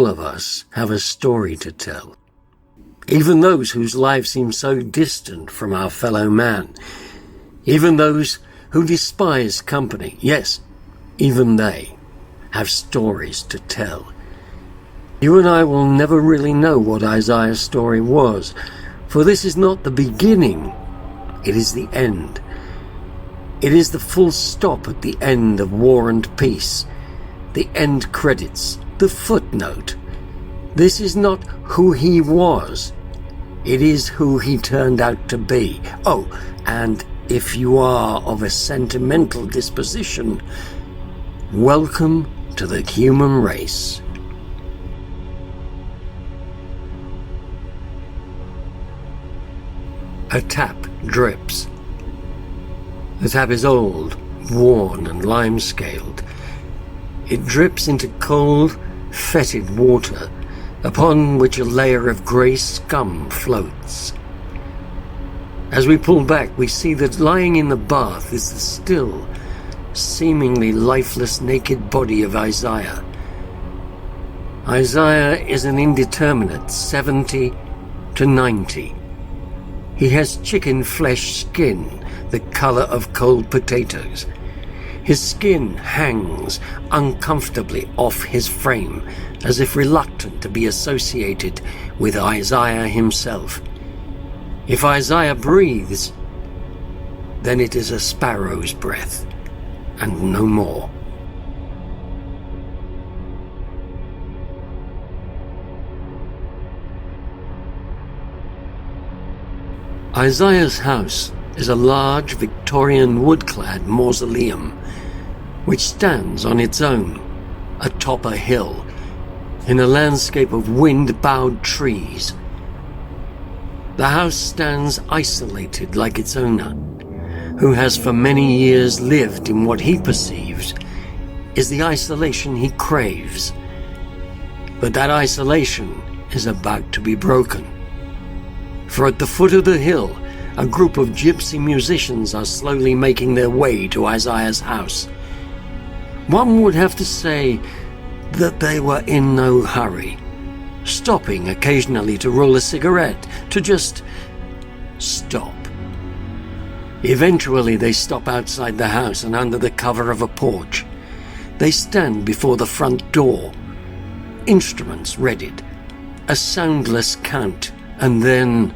of us have a story to tell. Even those whose lives seem so distant from our fellow man. Even those who despise company. Yes, even they have stories to tell. You and I will never really know what Isaiah's story was, for this is not the beginning, it is the end. It is the full stop at the end of War and Peace, the end credits, the footnote. This is not who he was, it is who he turned out to be. Oh, and if you are of a sentimental disposition, welcome to the human race. A tap drips. The tap is old, worn and lime-scaled. It drips into cold, fetid water, upon which a layer of grey scum floats. As we pull back, we see that lying in the bath is the still, seemingly lifeless naked body of Isaiah. Isaiah is an indeterminate 70 to 90. He has chicken flesh skin, the color of cold potatoes. His skin hangs uncomfortably off his frame, as if reluctant to be associated with Isaiah himself. If Isaiah breathes, then it is a sparrow's breath, and no more. Isaiah's house is a large Victorian wood-clad mausoleum, which stands on its own, atop a hill, in a landscape of wind-bowed trees. The house stands isolated like its owner, who has for many years lived in what he perceives is the isolation he craves. But that isolation is about to be broken. For at the foot of the hill, a group of gypsy musicians are slowly making their way to Isaiah's house. One would have to say that they were in no hurry, stopping occasionally to roll a cigarette, to just stop. Eventually they stop outside the house and under the cover of a porch. They stand before the front door, instruments readied, a soundless count, and then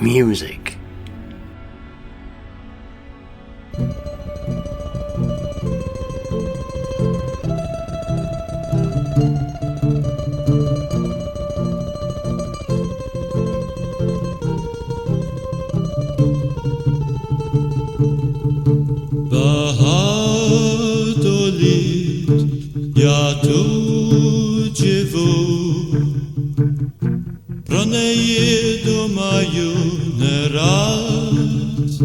music. Я ту живу, про неї думаю не раз.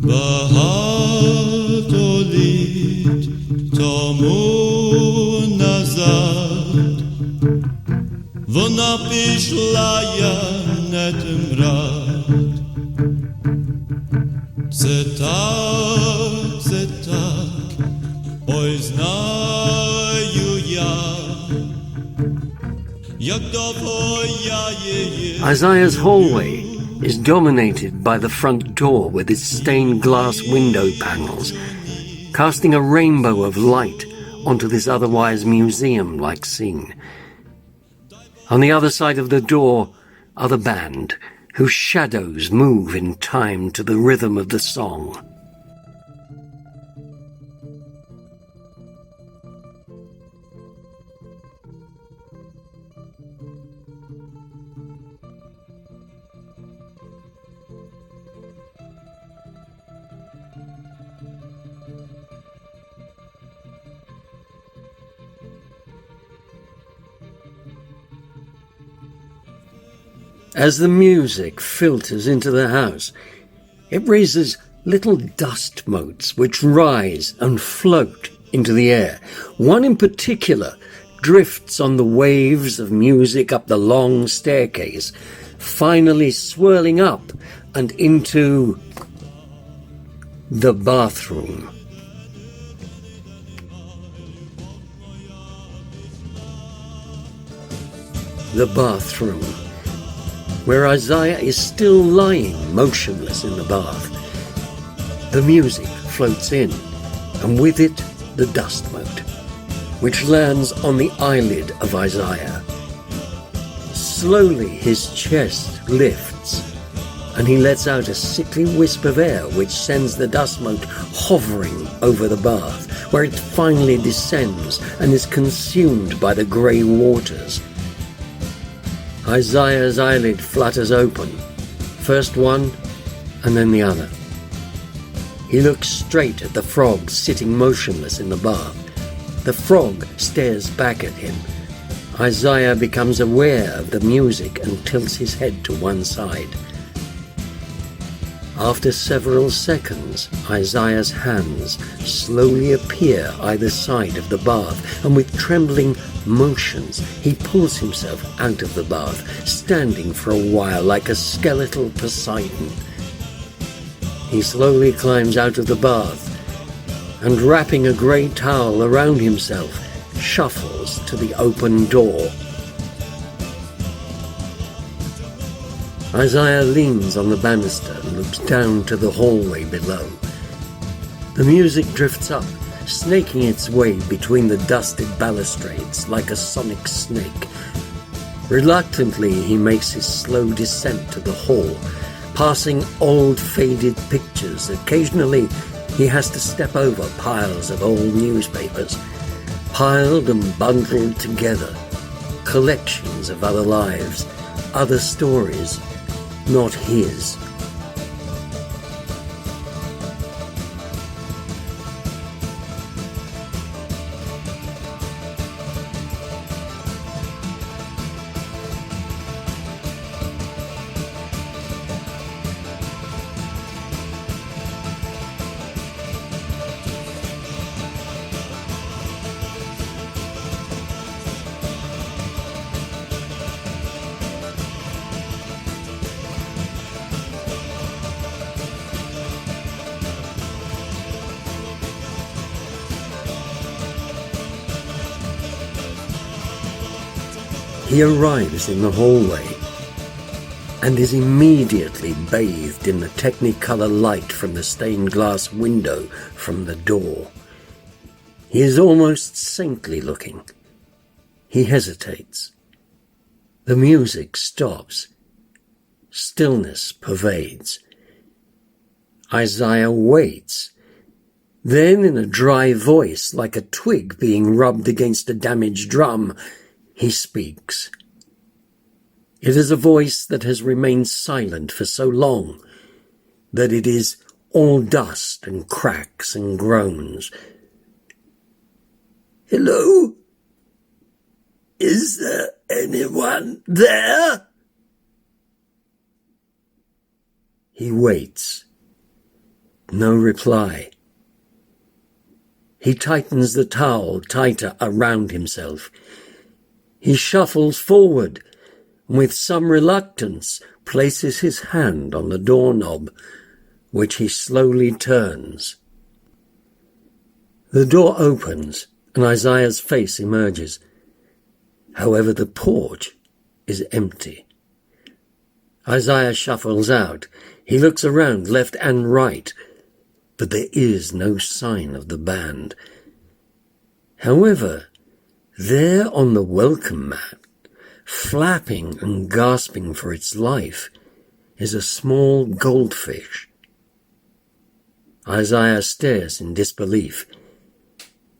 Багато літ тому назад вона пішла, я не тим рад. Це так, ой, знаю я, як довго я її. Isaiah's hallway is dominated by the front door with its stained glass window panels, casting a rainbow of light onto this otherwise museum-like scene. On the other side of the door are the band, whose shadows move in time to the rhythm of the song. As the music filters into the house, it raises little dust motes which rise and float into the air. One in particular drifts on the waves of music up the long staircase, finally swirling up and into the bathroom. the bathroom, where Isaiah is still lying motionless in the bath. The music floats in, and with it the dust mote, which lands on the eyelid of Isaiah. Slowly his chest lifts, and he lets out a sickly wisp of air which sends the dust mote hovering over the bath, where it finally descends and is consumed by the grey waters. Isaiah's eyelid flutters open, first one and then the other. He looks straight at the frog sitting motionless in the bath. The frog stares back at him. Isaiah becomes aware of the music and tilts his head to one side. After several seconds, Isaiah's hands slowly appear either side of the bath, and with trembling motions he pulls himself out of the bath, standing for a while like a skeletal Poseidon. He slowly climbs out of the bath, and wrapping a grey towel around himself, shuffles to the open door. Isaiah leans on the banister and looks down to the hallway below. The music drifts up, snaking its way between the dusted balustrades like a sonic snake. Reluctantly, he makes his slow descent to the hall, passing old faded pictures. Occasionally, he has to step over piles of old newspapers, piled and bundled together, collections of other lives, other stories, not his. He arrives in the hallway and is immediately bathed in the technicolor light from the stained glass window from the door. He is almost saintly looking. He hesitates. The music stops. Stillness pervades. Isaiah waits. Then, in a dry voice, like a twig being rubbed against a damaged drum, he speaks. It is a voice that has remained silent for so long that it is all dust and cracks and groans. "Hello? Is there anyone there?" He waits. No reply. He tightens the towel tighter around himself. He shuffles forward, and with some reluctance places his hand on the doorknob, which he slowly turns. The door opens, and Isaiah's face emerges. However, the porch is empty. Isaiah shuffles out. He looks around left and right, but there is no sign of the band. However, there on the welcome mat, flapping and gasping for its life, is a small goldfish. Isaiah stares in disbelief.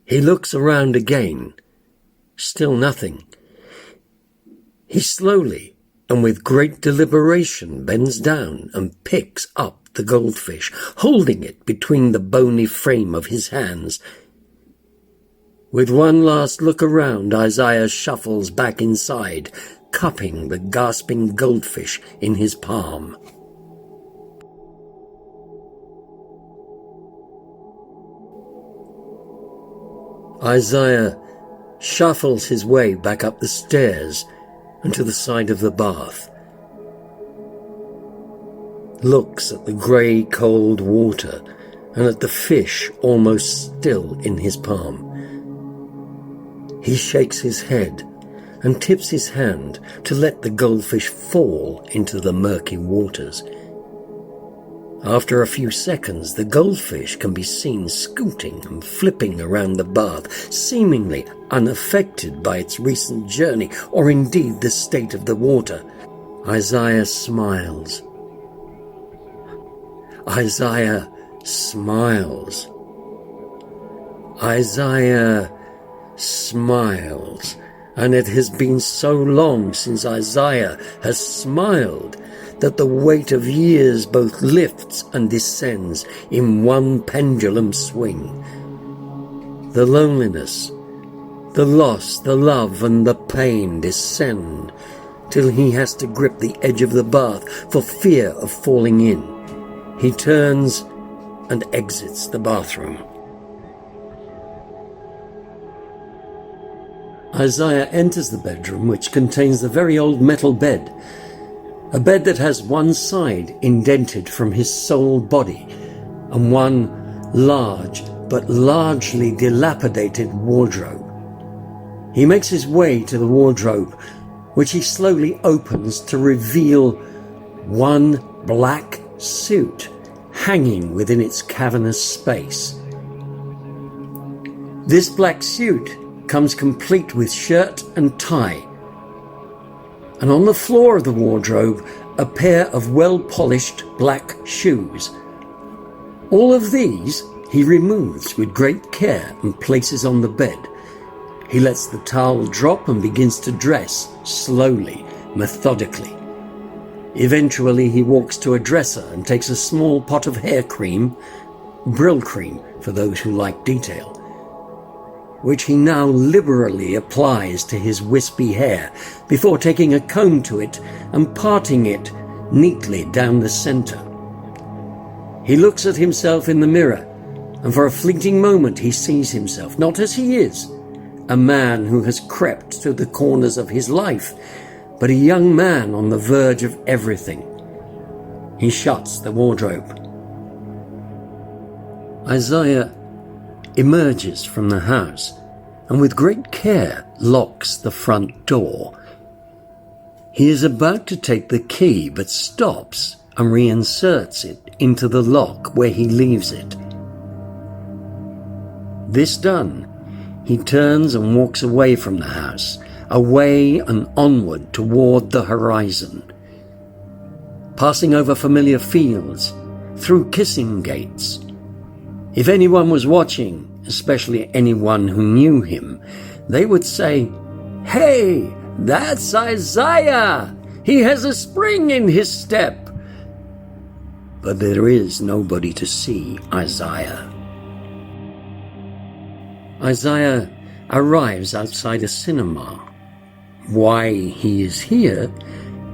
He looks around again. Still nothing. He slowly and with great deliberation bends down and picks up the goldfish, holding it between the bony frame of his hands. With one last look around, Isaiah shuffles back inside, cupping the gasping goldfish in his palm. Isaiah shuffles his way back up the stairs and to the side of the bath, looks at the grey cold water and at the fish almost still in his palm. He shakes his head, and tips his hand to let the goldfish fall into the murky waters. After a few seconds, the goldfish can be seen scooting and flipping around the bath, seemingly unaffected by its recent journey or indeed the state of the water. Isaiah smiles. Isaiah smiles. Isaiah smiles. And it has been so long since Isaiah has smiled that the weight of years both lifts and descends in one pendulum swing. The loneliness, the loss, the love and the pain descend till he has to grip the edge of the bath for fear of falling in. He turns and exits the bathroom. Isaiah enters the bedroom, which contains the very old metal bed, a bed that has one side indented from his soul body and one large but largely dilapidated wardrobe. He makes his way to the wardrobe, which he slowly opens to reveal one black suit hanging within its cavernous space. This black suit comes complete with shirt and tie, and on the floor of the wardrobe a pair of well-polished black shoes. All of these he removes with great care and places on the bed. He lets the towel drop and begins to dress, slowly, methodically. Eventually he walks to a dresser and takes a small pot of hair cream, Brill cream for those who like detail, which he now liberally applies to his wispy hair before taking a comb to it and parting it neatly down the center. He looks at himself in the mirror, and for a fleeting moment he sees himself not as he is, a man who has crept to the corners of his life, but a young man on the verge of everything. He shuts the wardrobe. Isaiah emerges from the house and with great care locks the front door. He is about to take the key but stops and reinserts it into the lock where he leaves it. This done, he turns and walks away from the house, away and onward toward the horizon, passing over familiar fields, through kissing gates. If anyone was watching, especially anyone who knew him, they would say, "Hey, that's Isaiah! He has a spring in his step!" But there is nobody to see Isaiah. Isaiah arrives outside a cinema. Why he is here,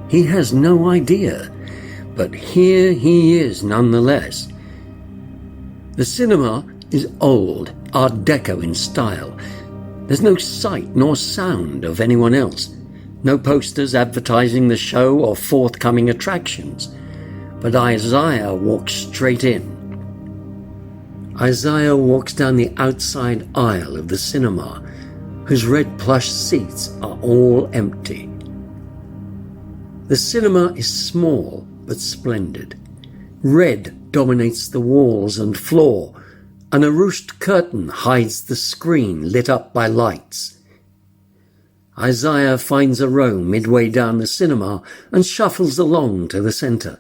he has no idea, but here he is nonetheless. The cinema is old, Art Deco in style. There's no sight nor sound of anyone else, no posters advertising the show or forthcoming attractions, but Isaiah walks straight in. Isaiah walks down the outside aisle of the cinema, whose red plush seats are all empty. The cinema is small but splendid. Red dominates the walls and floor, and a ruched curtain hides the screen lit up by lights. Isaiah finds a row midway down the cinema and shuffles along to the center.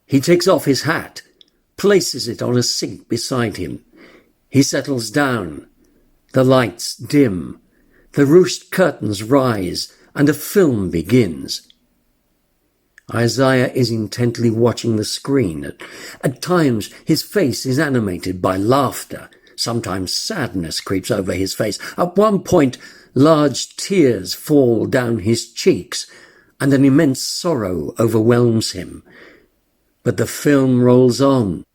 He takes off his hat, places it on a sink beside him. He settles down. The lights dim, the ruched curtains rise, and a film begins. Isaiah is intently watching the screen. At times his face is animated by laughter. Sometimes sadness creeps over his face. At one point, large tears fall down his cheeks, and an immense sorrow overwhelms him. But the film rolls on,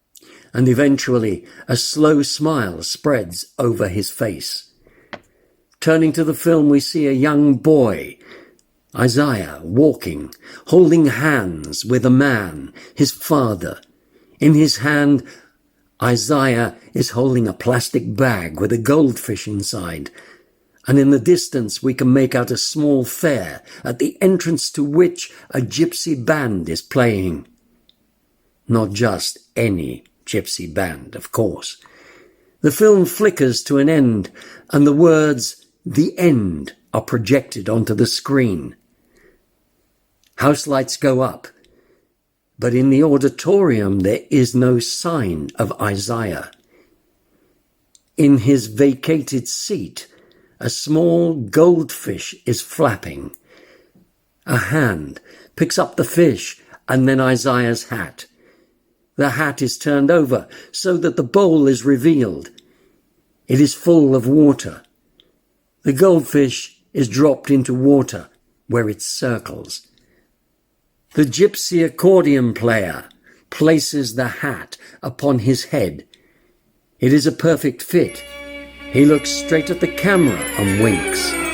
and eventually a slow smile spreads over his face. Turning to the film, we see a young boy, Isaiah, walking, holding hands with a man, his father. In his hand, Isaiah is holding a plastic bag with a goldfish inside, and in the distance we can make out a small fair, at the entrance to which a gypsy band is playing. Not just any gypsy band, of course. The film flickers to an end, and the words, "The End," are projected onto the screen. House lights go up, but in the auditorium there is no sign of Isaiah. In his vacated seat, a small goldfish is flapping. A hand picks up the fish and then Isaiah's hat. The hat is turned over so that the bowl is revealed. It is full of water. The goldfish is dropped into water where it circles. The gypsy accordion player places the hat upon his head. It is a perfect fit. He looks straight at the camera and winks.